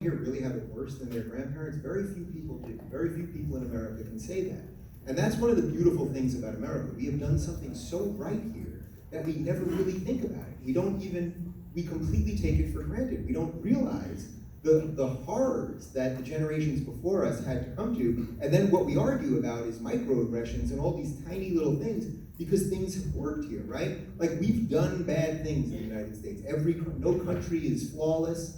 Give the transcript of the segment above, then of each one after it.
here really have it worse than their grandparents? Very few people do. Very few people in America can say that. And that's one of the beautiful things about America. We have done something so right here that we never really think about it. We completely take it for granted. We don't realize the horrors that the generations before us had to come to. And then what we argue about is microaggressions and all these tiny little things because things have worked here, right? Like, we've done bad things in the United States. No country is flawless.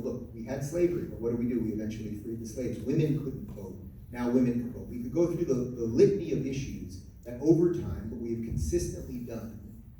Look, we had slavery, but what do? We eventually freed the slaves. Women couldn't vote. Now women can vote. We could go through the litany of issues that over time, what we have consistently done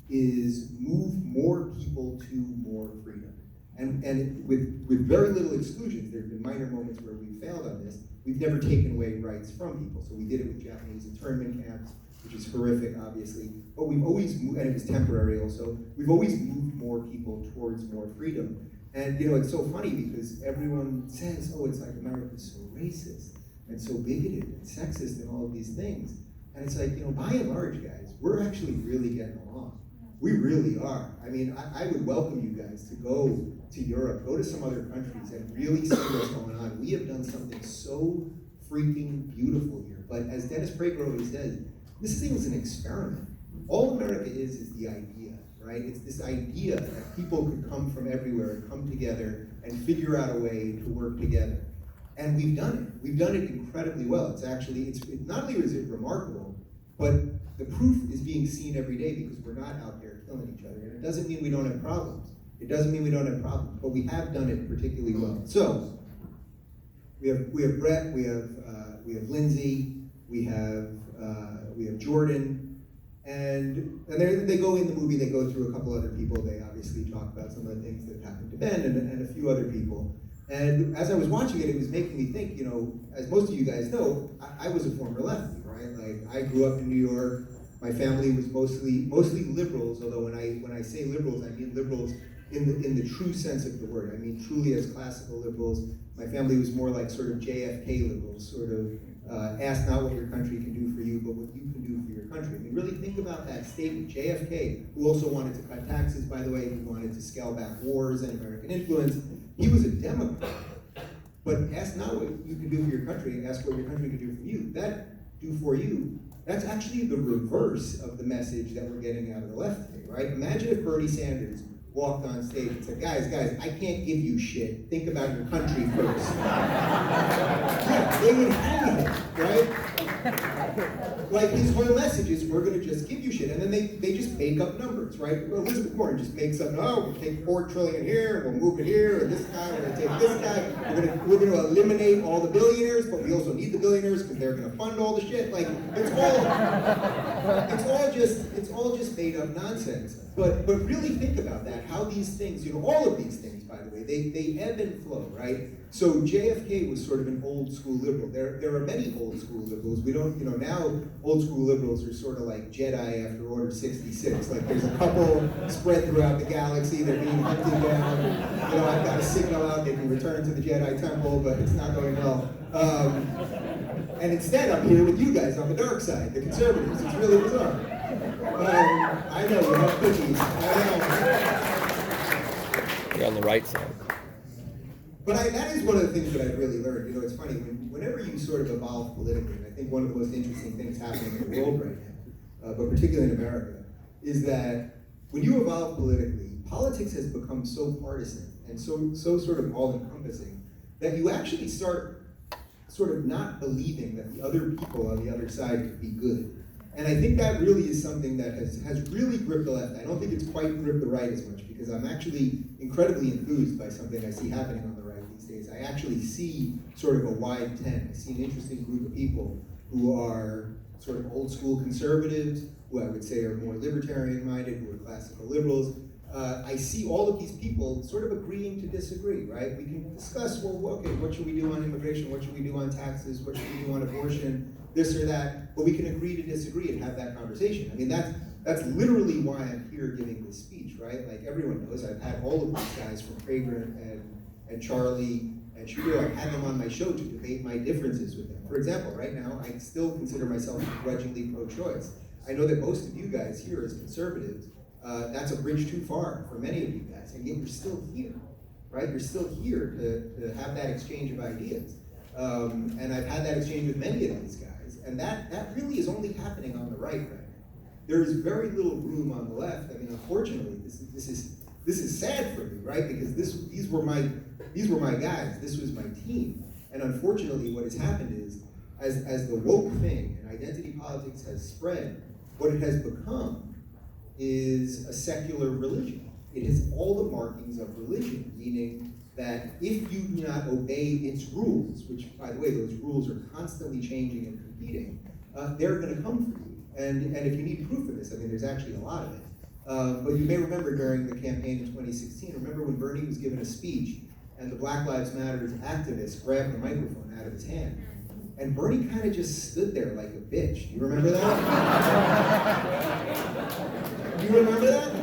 is move more people to more freedom. And with very little exclusions, there have been minor moments where we've failed on this. We've never taken away rights from people. So we did it with Japanese internment camps, which is horrific, obviously. But we've always moved, and it was temporary also, we've always moved more people towards more freedom. And it's so funny because everyone says, oh, it's like America's so racist and so bigoted and sexist and all of these things. And it's like, by and large, guys, we're actually really getting along. We really are. I mean, I would welcome you guys to go to Europe, go to some other countries and really see what's going on. We have done something so freaking beautiful here. But as Dennis Prager always says, this thing is an experiment. All America is the idea, right? It's this idea that people could come from everywhere and come together and figure out a way to work together. And we've done it. We've done it incredibly well. It's not only is it remarkable, but the proof is being seen every day because we're not out there killing each other. And it doesn't mean we don't have problems. It doesn't mean we don't have problems, but we have done it particularly well. So we have Brett, we have Lindsay, we have Jordan, and they go in the movie. They go through a couple other people. They obviously talk about some of the things that happened to Ben and a few other people. And as I was watching it, it was making me think. As most of you guys know, I was a former lefty, right? Like, I grew up in New York. My family was mostly liberals. Although when I say liberals, I mean liberals in the true sense of the word. I mean truly as classical liberals. My family was more like sort of JFK liberals, sort of ask not what your country can do for you, but what you can do for your country. I mean, really think about that statement. JFK, who also wanted to cut taxes, by the way, who wanted to scale back wars and American influence, he was a Democrat. But ask not what you can do for your country, ask what your country can do for you. That's actually the reverse of the message that we're getting out of the left today, right? Imagine if Bernie Sanders walked on stage and said, guys, I can't give you shit. Think about your country first. Yeah, they would hang him, right? Like, his whole message is, we're going to just give you shit. And then they just make up numbers, right? Well, Elizabeth Warren just makes up, we'll take $4 trillion here, we'll move it here, and this guy, we're going to take this guy. We're going to eliminate all the billionaires, but we also need the billionaires because they're going to fund all the shit. Like, it's all just made up nonsense. But really think about that, how these things, all of these things, by the way, they ebb and flow, right? So JFK was sort of an old school liberal. There are many old school liberals. We don't, now old school liberals are sort of like Jedi after Order 66. Like, there's a couple spread throughout the galaxy, they're being hunted down. I've got a signal out, they can return to the Jedi Temple, but it's not going well. And instead, I'm here with you guys on the dark side, the conservatives. It's really bizarre. I know, you have cookies. I know. You're on the right side. But that is one of the things that I've really learned. It's funny, whenever you sort of evolve politically, and I think one of the most interesting things happening in the world right now, but particularly in America, is that when you evolve politically, politics has become so partisan and so sort of all-encompassing that you actually start sort of not believing that the other people on the other side could be good. And I think that really is something that has really gripped the left. I don't think it's quite gripped the right as much, because I'm actually incredibly enthused by something I see happening on the right these days. I actually see sort of a wide tent. I see an interesting group of people who are sort of old school conservatives, who I would say are more libertarian-minded, who are classical liberals. I see all of these people sort of agreeing to disagree, right? We can discuss, well, okay, what should we do on immigration? What should we do on taxes? What should we do on abortion? This or that, but we can agree to disagree and have that conversation. I mean, that's literally why I'm here giving this speech, right? Like, everyone knows, I've had all of these guys from Prager and Charlie and Shapiro. I've had them on my show to debate my differences with them. For example, right now, I still consider myself begrudgingly pro-choice. I know that most of you guys here as conservatives, that's a bridge too far for many of you guys, and yet you're still here. right? You're still here to have that exchange of ideas. And I've had that exchange with many of these guys, and that really is only happening on the right now. There is very little room on the left. I mean, unfortunately, this is sad for me, right? Because these were my guys. This was my team. And unfortunately, what has happened is, as the woke thing and identity politics has spread, what it has become is a secular religion. It has all the markings of religion, meaning that if you do not obey its rules, which, by the way, those rules are constantly changing and competing, they're going to come for you. And if you need proof of this, I mean, there's actually a lot of it. But you may remember during the campaign in 2016, remember when Bernie was given a speech and the Black Lives Matter activist grabbed the microphone out of his hand. And Bernie kind of just stood there like a bitch. You remember that? You remember that?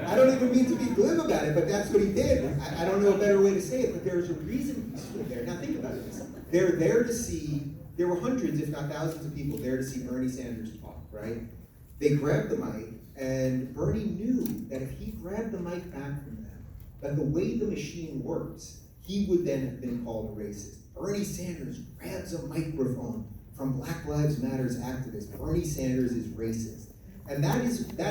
I don't even mean to be glib about it, but that's what he did. I don't know a better way to say it, but there's a reason he stood there. Now think about it. They're there to see, there were hundreds, if not thousands of people there to see Bernie Sanders talk, right? They grabbed the mic, and Bernie knew that if he grabbed the mic back from them, that the way the machine works, he would then have been called a racist. Bernie Sanders grabs a microphone from Black Lives Matter's activists. Bernie Sanders is racist. And that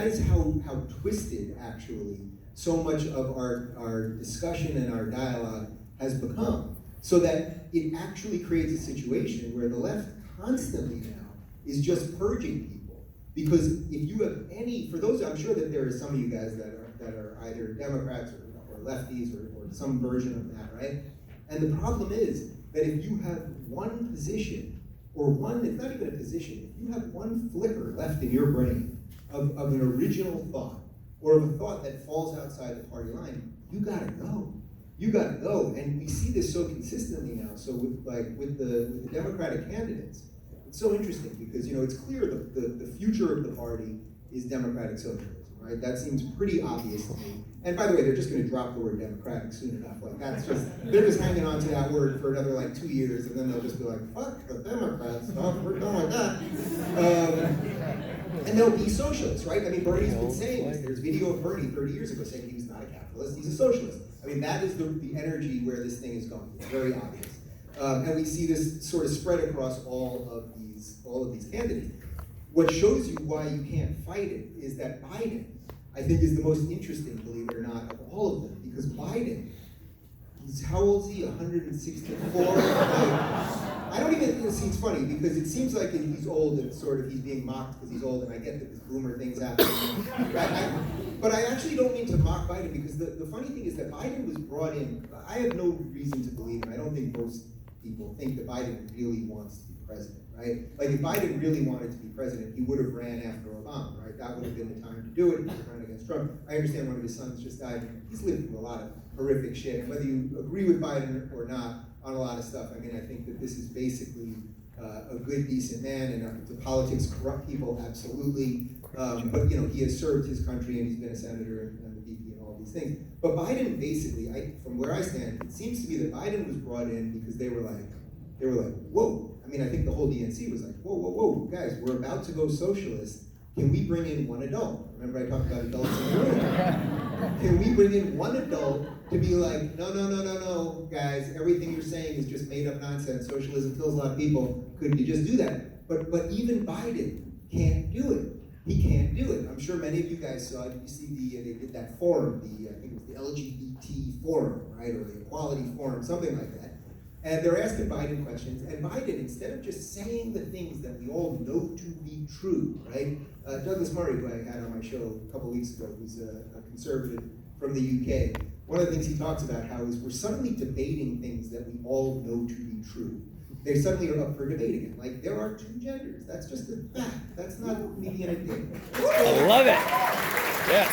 is how twisted, actually, so much of our discussion and our dialogue has become. So that it actually creates a situation where the left constantly now is just purging people. Because if you have any, for those, I'm sure that there are some of you guys that are either Democrats or lefties or some version of that, right? And the problem is that if you have one position, or one, it's not even a position, if you have one flicker left in your brain of an original thought, or of a thought that falls outside the party line, you gotta go. You gotta go. And we see this so consistently now. So with the Democratic candidates, it's so interesting because it's clear the future of the party is democratic socialism, right? That seems pretty obvious to me. And by the way, they're just gonna drop the word democratic soon enough. Like they're just hanging on to that word for another 2 years, and then they'll just be like, fuck the Democrats stuff, we're done with that. And they'll be socialists, right? I mean, Bernie's been saying this. There's video of Bernie 30 years ago saying he was not a capitalist, he's a socialist. I mean, that is the energy where this thing is going. It's very obvious. And we see this sort of spread across all of these candidates. What shows you why you can't fight it is that Biden, I think, is the most interesting, believe it or not, of all of them. Because Biden, how old is he? 164? I don't even, it seems funny because it seems like he's old and sort of he's being mocked because he's old, and I get that this boomer thing's happening. But I actually don't mean to mock Biden because the funny thing is that Biden was brought in, I have no reason to believe, and I don't think most people think that Biden really wants to be president, right? Like if Biden really wanted to be president, he would have ran after Obama, right? That would have been the time to do it. He would have run against Trump. I understand one of his sons just died. He's lived through a lot of horrific shit, and whether you agree with Biden or not, on a lot of stuff. I mean, I think that this is basically a good, decent man, and the politics corrupt people, absolutely. But he has served his country, and he's been a senator and the VP and all these things. But Biden, basically, from where I stand, it seems to me that Biden was brought in because they were like, whoa. I mean, I think the whole DNC was like, whoa, guys, we're about to go socialist. Can we bring in one adult? Remember I talked about adults in the room. Can we bring in one adult to be like, no, guys, everything you're saying is just made up nonsense. Socialism kills a lot of people. Couldn't you just do that? But even Biden can't do it. He can't do it. I'm sure many of you guys saw it. You see they did that forum, I think it was the LGBT forum, right? Or the equality forum, something like that. And they're asking Biden questions, and Biden, instead of just saying the things that we all know to be true, right? Douglas Murray, who I had on my show a couple weeks ago, who's a conservative from the UK, one of the things he talks about how is we're suddenly debating things that we all know to be true. They suddenly are up for debating it. Like, there are two genders. That's just a fact. That's not me being a dick. I love it. Yes.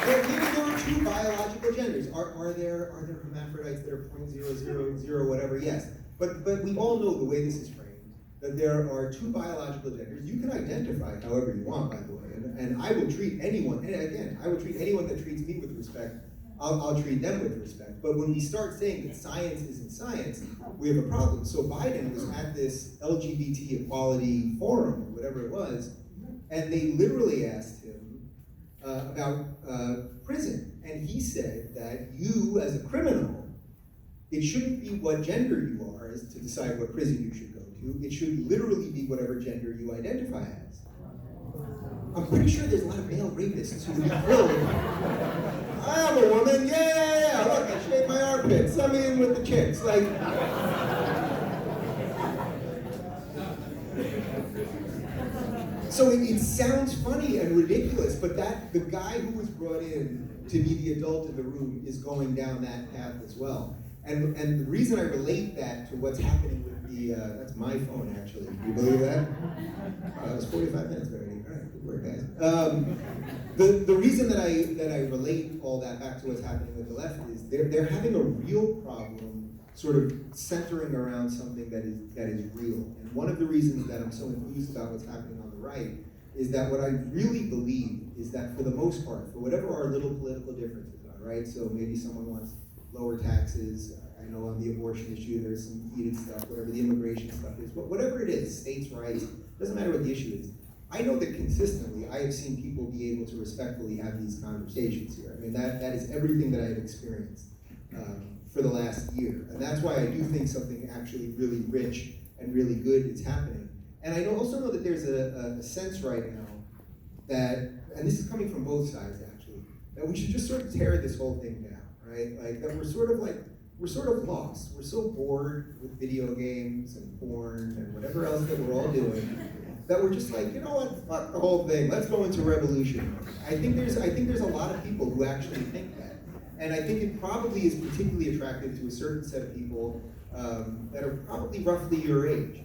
Maybe there are two biological genders. Are there hermaphrodites that are 0.000 whatever? Yes. But we all know the way this is framed, that there are two biological genders. You can identify however you want, by the way. And I will treat anyone, and again, I will treat anyone that treats me with respect, I'll treat them with respect. But when we start saying that science isn't science, we have a problem. So Biden was at this LGBT equality forum, or whatever it was, and they literally asked him, about prison. And he said that you, as a criminal, it shouldn't be what gender you are as to decide what prison you should go to. It should literally be whatever gender you identify as. I'm pretty sure there's a lot of male rapists who would be thrilled. I am a woman, yeah, look, I shaved my armpits, let me in with the chicks. Like, so it sounds funny and ridiculous, but the guy who was brought in to be the adult in the room is going down that path as well. And the reason I relate that to what's happening with the, that's my phone actually, do you believe that? That was 45 minutes already, all right, good work guys. The reason that I relate all that back to what's happening with the left is they're having a real problem sort of centering around something that is real. And one of the reasons that I'm so enthused about what's happening on the right is that what I really believe is that for the most part, for whatever our little political differences are, right? So maybe someone wants lower taxes. I know on the abortion issue there's some heated stuff, whatever the immigration stuff is, but whatever it is, states' rights, doesn't matter what the issue is. I know that consistently I have seen people be able to respectfully have these conversations here. I mean, that is everything that I have experienced for the last year. And that's why I do think something actually really rich and really good is happening. And I also know that there's a sense right now that, and this is coming from both sides actually, that we should just sort of tear this whole thing down, right? Like that we're sort of lost. We're so bored with video games and porn and whatever else that we're all doing that we're just like, you know what, fuck the whole thing. Let's go into revolution. I think there's a lot of people who actually think that, and I think it probably is particularly attractive to a certain set of people that are probably roughly your age.